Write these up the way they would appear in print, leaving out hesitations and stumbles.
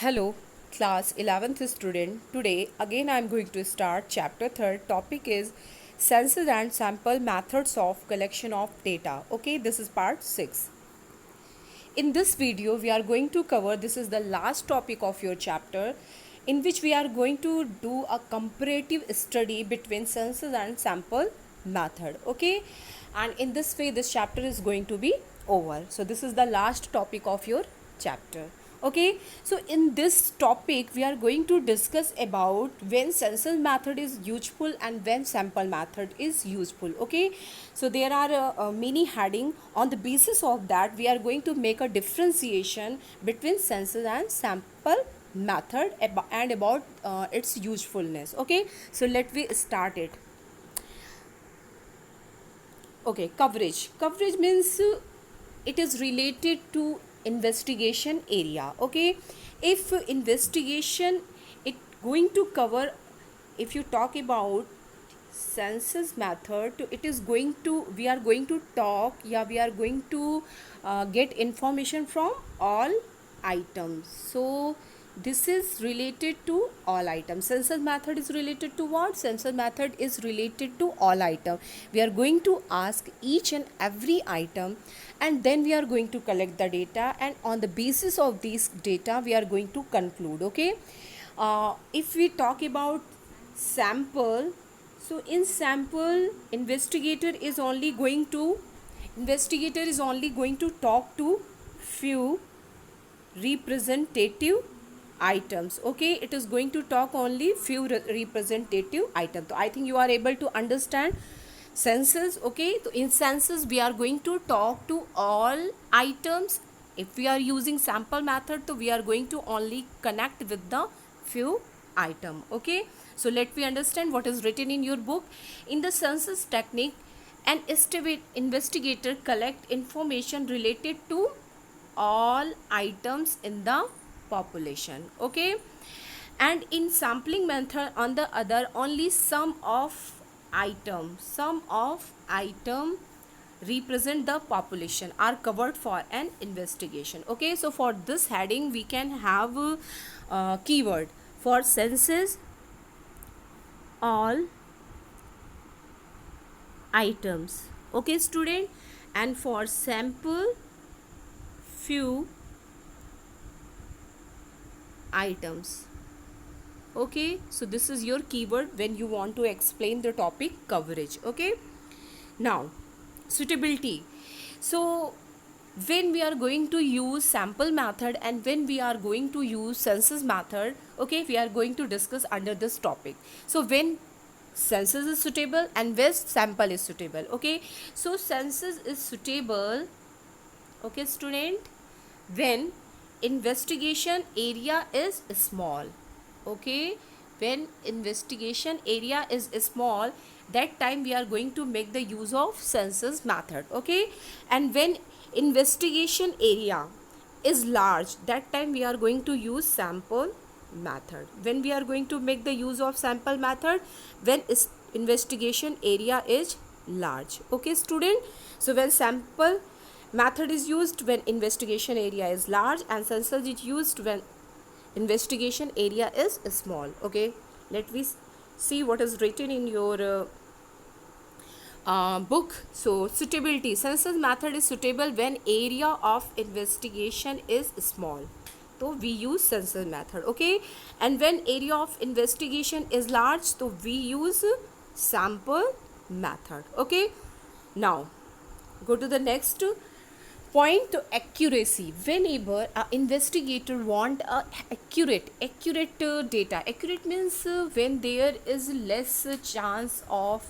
Hello, class 11th student. Today again I am going to start chapter 3rd. Topic is census and sample methods of collection of data. Okay, this is part 6. In this video we are going to cover, this is the last topic of your chapter, in which we are going to do a comparative study between census and sample method. Okay, and in this way this chapter is going to be over. So this is the last topic of your chapter. Okay, so in this topic we are going to discuss about when census method is useful and when sample method is useful. Okay, so there are many heading. On the basis of that we are going to make a differentiation between census and sample method and about its usefulness. Okay, so let me start it. Okay, coverage means it is related to investigation area. Okay, if investigation it going to cover, if you talk about census method, it is going to, we are going to talk, yeah, we are going to get information from all items. So this is related to all items. Census method is related to what? Census method is related to all items. We are going to ask each and every item, and then we are going to collect the data, and on the basis of these data we are going to conclude. Okay, if we talk about sample, so in sample investigator is only going to talk to few representative items. Okay, it is going to talk only few representative items. So I think you are able to understand census. Okay, so in census we are going to talk to all items. If we are using sample method, so we are going to only connect with the few item. Okay, so let me understand what is written in your book. In the census technique, an investigator collect information related to all items in the population. Okay, and in sampling method, on the other, only some of item represent the population are covered for an investigation. Okay, so for this heading we can have keyword for census all items. Okay student, and for sample few items. Okay, so this is your keyword when you want to explain the topic coverage. Okay, now suitability. So when we are going to use sample method and when we are going to use census method, okay, we are going to discuss under this topic. So when census is suitable and when sample is suitable. Okay, so census is suitable, okay student, when investigation area is small. Okay, when investigation area is small, that time we are going to make the use of census method. Okay, and when investigation area is large, that time we are going to use sample method. When we are going to make the use of sample method, when investigation area is large. Okay student, so when sample method is used when investigation area is large, and census is used when investigation area is small. Okay, let me see what is written in your book. So suitability, census method is suitable when area of investigation is small, so we use census method. Okay, and when area of investigation is large, so we use sample method. Okay, now go to the next point, to accuracy. Whenever an investigator want a accurate data, accurate means when there is less chance of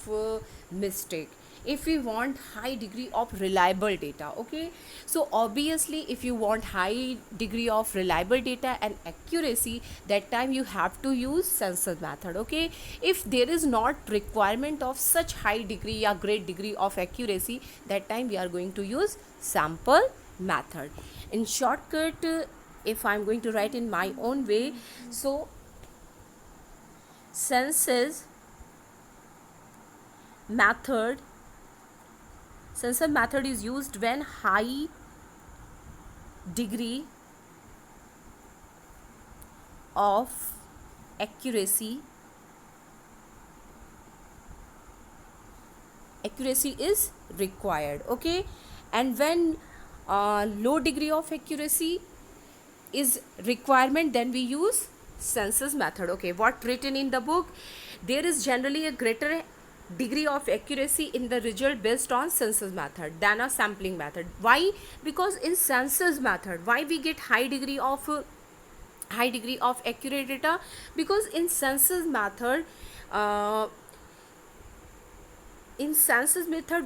mistake, if we want high degree of reliable data. Okay, so obviously if you want high degree of reliable data and accuracy, that time you have to use census method. Okay, if there is not requirement of such high degree or great degree of accuracy, that time we are going to use sample method. In shortcut, if I'm going to write in my own way, so census method is used when high degree of accuracy is required. Okay, and when low degree of accuracy is requirement, then we use census method. Okay, what written in the book? There is generally a greater degree of accuracy in the result based on census method than a sampling method. Why? Because in census method, why we get high degree of accurate data? Because in census method,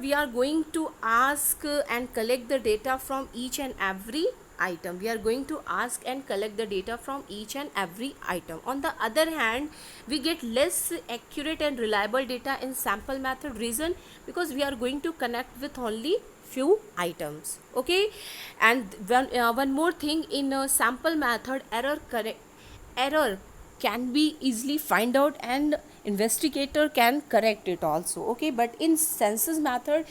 we are going to ask and collect the data from each and every item. We are going to ask and collect the data from each and every item. On the other hand, we get less accurate and reliable data in sample method. Reason? Because we are going to connect with only few items. Okay, and one more thing, in a sample method, error can be easily find out and investigator can correct it also. Okay, but in census method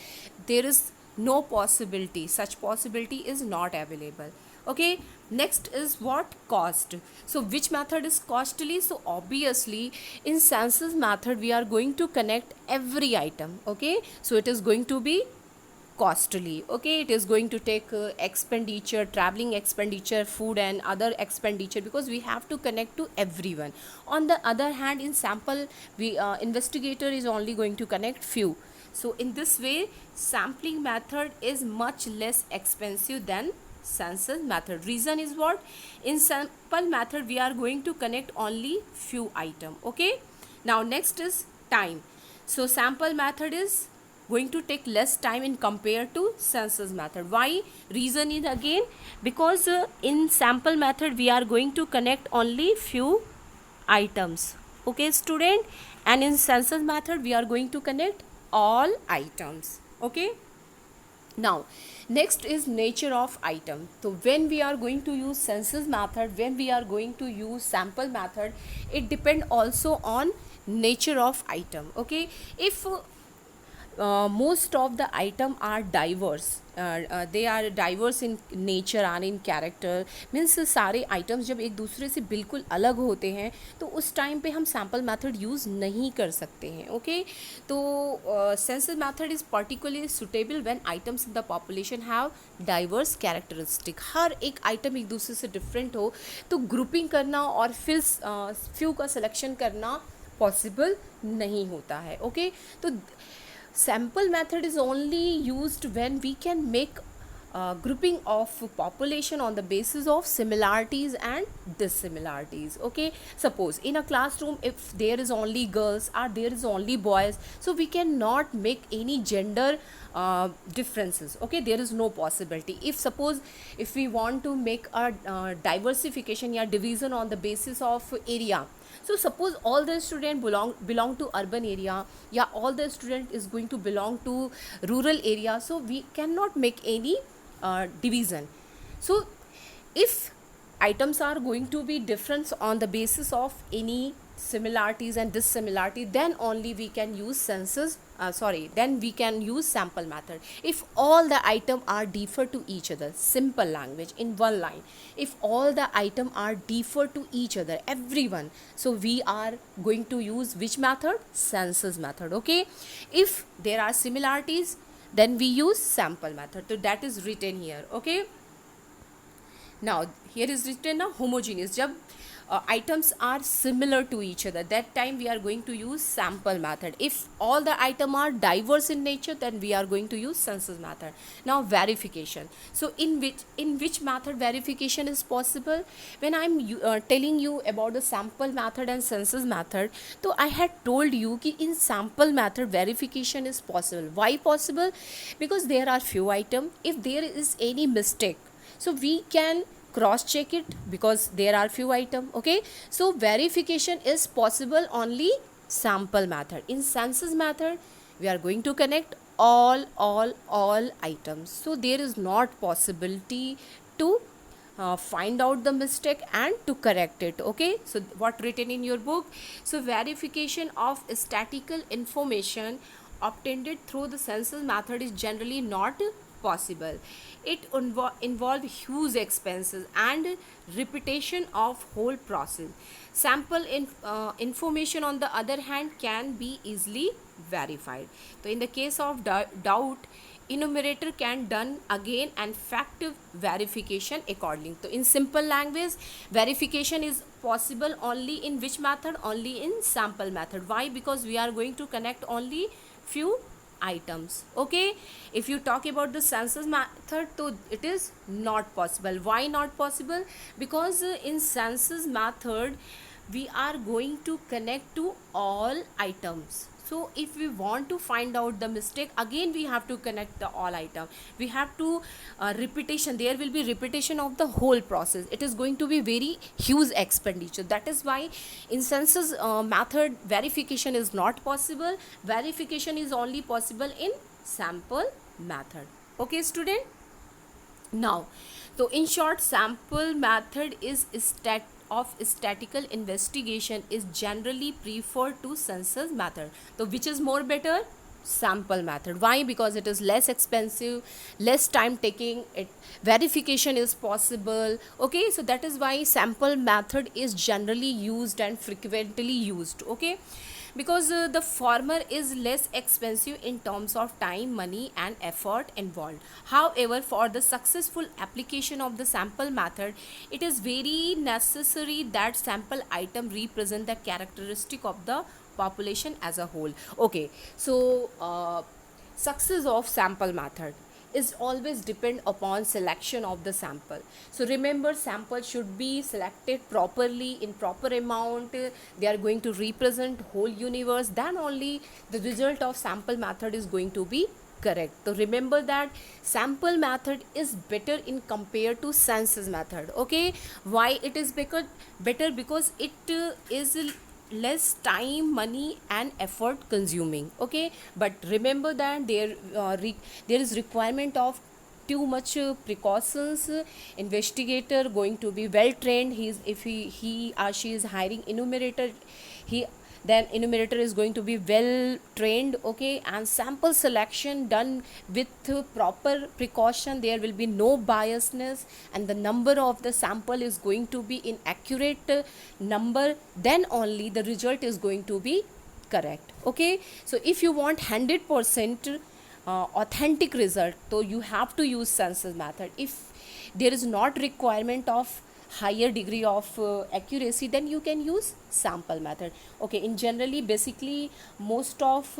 there is no possibility, such possibility is not available. Okay, next is what? Cost. So which method is costly? So obviously in census method we are going to connect every item. Okay, so it is going to be costly. Okay, it is going to take expenditure, traveling expenditure, food and other expenditure, because we have to connect to everyone. On the other hand, in sample, we investigator is only going to connect few. So in this way, sampling method is much less expensive than census method. Reason is what? In sample method we are going to connect only few item. Okay, now next is time. So sample method is going to take less time in compared to census method. Why? Reason is again because in sample method we are going to connect only few items. Okay student, and in census method we are going to connect all items. Okay, now next is nature of item. So when we are going to use census method, when we are going to use sample method, it depend also on nature of item. Okay, if most of the item are diverse, they are diverse in nature and in character, means सारे items जब एक दूसरे से बिल्कुल अलग होते हैं तो उस टाइम पे हम सैम्पल मेथड यूज़ नहीं कर सकते हैं. ओके, तो census method is particularly suitable when items in the population have diverse characteristic. हर एक आइटम एक दूसरे से डिफरेंट हो तो ग्रुपिंग करना और फिर फ्यू का सिलेक्शन करना पॉसिबल नहीं होता है. ओके, तो sample method is only used when we can make grouping of population on the basis of similarities and dissimilarities. Okay, suppose in a classroom if there is only girls or there is only boys, so we cannot make any gender differences. Okay, there is no possibility. If suppose if we want to make a diversification or division on the basis of area, so suppose all the student belong to urban area, yeah, all the student is going to belong to rural area, so we cannot make any division. So if items are going to be different on the basis of any similarities and dissimilarity, then only we can use then we can use sample method. If all the item are differ to each other, simple language in one line, if all the item are differ to each other, everyone, so we are going to use which method? Census method. Okay, if there are similarities, then we use sample method. So that is written here. Okay, now here is written a homogeneous. जब items are similar to each other, that time we are going to use sample method. If all the item are diverse in nature, then we are going to use census method. Now verification. So in which method verification is possible? When I'm telling you about the sample method and census method, so I had told you कि in sample method verification is possible. Why possible? Because there are few items. If there is any mistake, so we can cross check it because there are few items. Okay, so verification is possible only sample method. In census method we are going to connect all items, so there is not possibility to find out the mistake and to correct it. Okay, so what written in your book? So verification of statistical information obtained through the census method is generally not possible. It involve huge expenses and repetition of whole process. Information on the other hand can be easily verified. So in the case of doubt, enumerator can done again and fact verification according. So in simple language, verification is possible only in which method? Only in sample method. Why? Because we are going to connect only few items. Okay, if you talk about the census method, so it is not possible. Why not possible? Because in census method we are going to connect to all items. So if we want to find out the mistake, again we have to connect the all item. We have to repetition, there will be repetition of the whole process. It is going to be very huge expenditure. That is why in census method verification is not possible. Verification is only possible in sample method. Okay student, now, so in short, sample method is statistical investigation is generally preferred to census method. So which is more better? Sample method. Why? Because it is less expensive, less time taking, it verification is possible. Okay, so that is why sample method is generally used and frequently used. Okay, because the former is less expensive in terms of time, money and effort involved. However, for the successful application of the sample method, it is very necessary that sample item represent the characteristic of the population as a whole. Okay, so success of sample method is always depend upon selection of the sample. So remember, sample should be selected properly in proper amount. They are going to represent whole universe, then only the result of sample method is going to be correct. So remember that sample method is better in compared to census method. Okay, why it is better? Because it is less time, money and effort consuming. Okay, but remember that there is requirement of too much precautions. Investigator going to be well trained. If he or she is hiring enumerator, he then enumerator is going to be well trained. Okay, and sample selection done with proper precaution. There will be no biasness and the number of the sample is going to be in accurate number, then only the result is going to be correct. Okay, so if you want 100% authentic result, so you have to use census method. If there is not requirement of higher degree of accuracy, then you can use sample method. Okay, in generally basically most of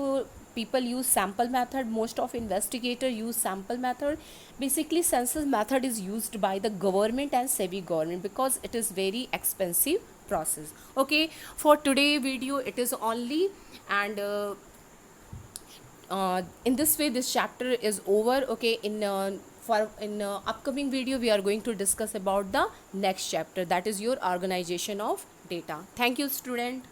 people use sample method, most of investigator use sample method. Basically census method is used by the government and semi government because it is very expensive process. Okay, for today video it is only, and in this way this chapter is over. Okay, in upcoming video we are going to discuss about the next chapter, that is your organization of data. Thank you student.